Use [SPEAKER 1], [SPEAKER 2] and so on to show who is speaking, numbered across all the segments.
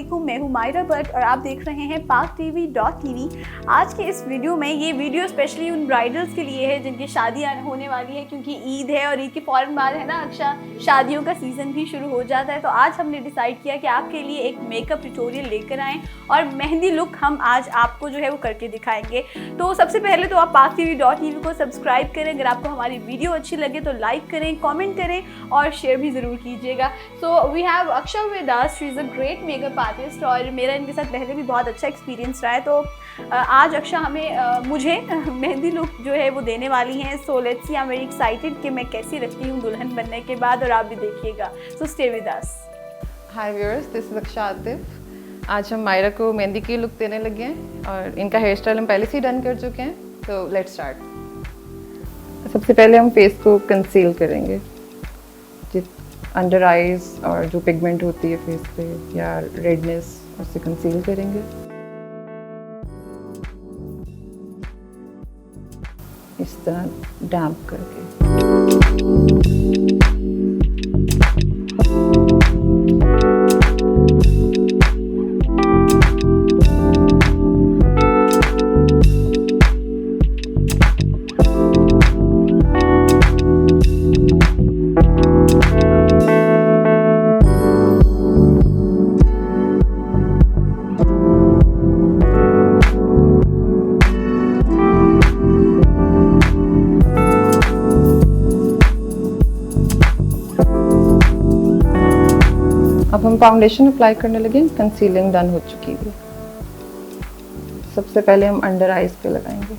[SPEAKER 1] वालेकुम, मैं हूँ मायरा भट्ट और आप देख रहे हैं paktv.tv। आज के इस वीडियो में ये वीडियो स्पेशली उन ब्राइडल्स के लिए है जिनकी शादियाँ होने वाली है, क्योंकि ईद है और ईद के फ़ौरन बाद है ना अक्षा, शादियों का सीज़न भी शुरू हो जाता है। तो आज हमने डिसाइड किया कि आपके लिए एक मेकअप ट्यूटोरियल लेकर आएँ और मेहंदी लुक हम आज आपको जो है वो करके दिखाएंगे। तो सबसे पहले तो आप paktv.tv को सब्सक्राइब करें। अगर आपको हमारी वीडियो अच्छी लगे तो लाइक करें, कमेंट करें और शेयर भी ज़रूर कीजिएगा। So we have Aksha with us, she is a great makeup artist और मेरा इनके साथ पहले भी बहुत अच्छा एक्सपीरियंस रहा है। तो आज अक्षा मुझे मेहंदी लुक जो है वो देने वाली हैं। So let's see, I am very excited कि मैं कैसी लगती हूँ दुल्हन बनने के बाद, और आप भी देखिएगा। So stay with us.
[SPEAKER 2] Hi viewers, this is Aqsa Atif. आज हम मायरा को मेहंदी की लुक देने लगे हैं और इनका हेयर स्टाइल हम पहले से ही डन कर चुके हैं। तो लेट्स स्टार्ट। सबसे पहले हम फेस को कंसील करेंगे, अंडर आइज और जो पिगमेंट होती है फेस पे या रेडनेस, उससे कंसील करेंगे। इस तरह डैम्प करके। अब हम फाउंडेशन अप्लाई करने लगे। कंसीलिंग डन हो चुकी है। सबसे पहले हम अंडर आइज पे लगाएंगे,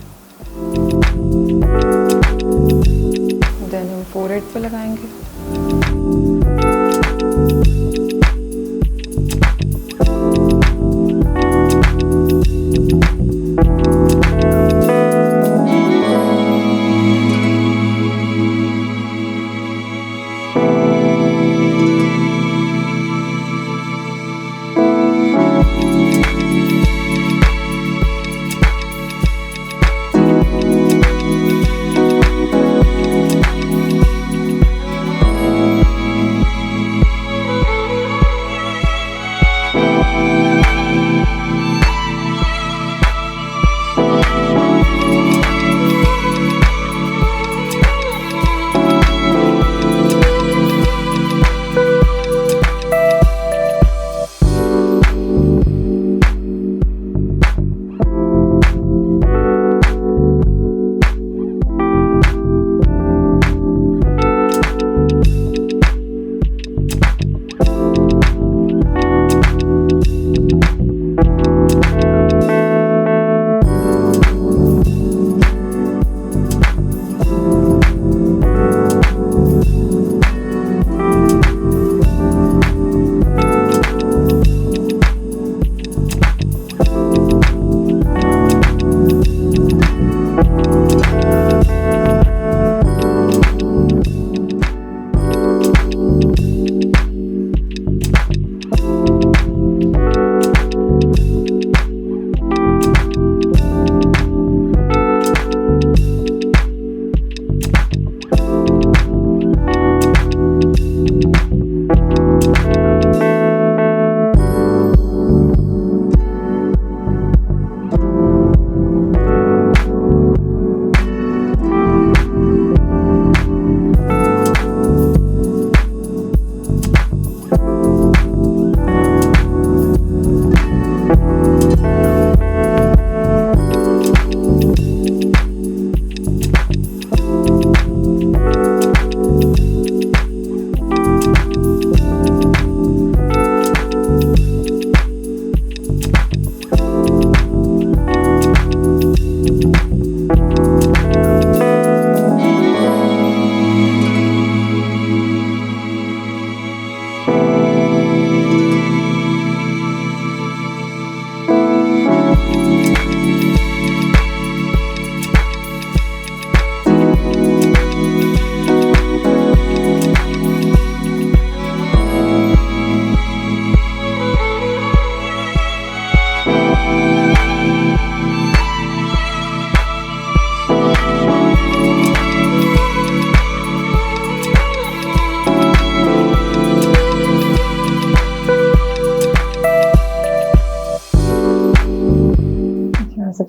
[SPEAKER 2] देन हम फोरहेड पे लगाएंगे,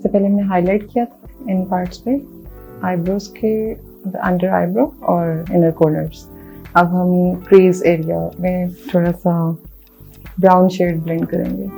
[SPEAKER 2] सबसे पहले हमने हाईलाइट किया था इन पार्ट्स पे, आईब्रोज के अंडर आईब्रो और इनर कॉर्नर्स। अब हम क्रीज एरिया में थोड़ा सा ब्राउन शेड ब्लेंड करेंगे।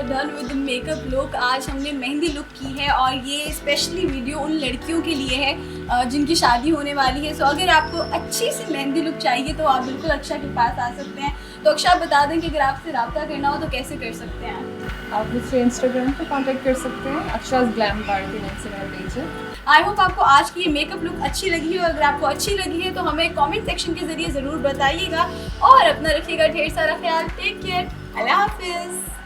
[SPEAKER 1] Done with makeup look. आज हमने मेहंदी लुक की है और ये स्पेशली वीडियो उन लड़कियों के लिए है जिनकी शादी होने वाली है। सो अगर आपको अच्छी सी मेहंदी लुक चाहिए तो आप बिल्कुल अक्षा के पास आ सकते हैं। तो अक्षा, आप बता दें कि अगर आपसे रब्ता करना हो तो कैसे कर सकते हैं?
[SPEAKER 2] आप मुझसे इंस्टाग्राम पे कांटेक्ट कर सकते हैं, अक्षा's ग्लैम पार्टी नाम से मेरा पेज है।
[SPEAKER 1] आई होप आपको आज की ये मेकअप लुक अच्छी लगी हो। अगर आपको अच्छी लगी है तो हमें कमेंट सेक्शन के जरिए ज़रूर बताइएगा और अपना रखिएगा ढेर सारा ख्याल। टेक केयर, अल्लाह हाफिज़।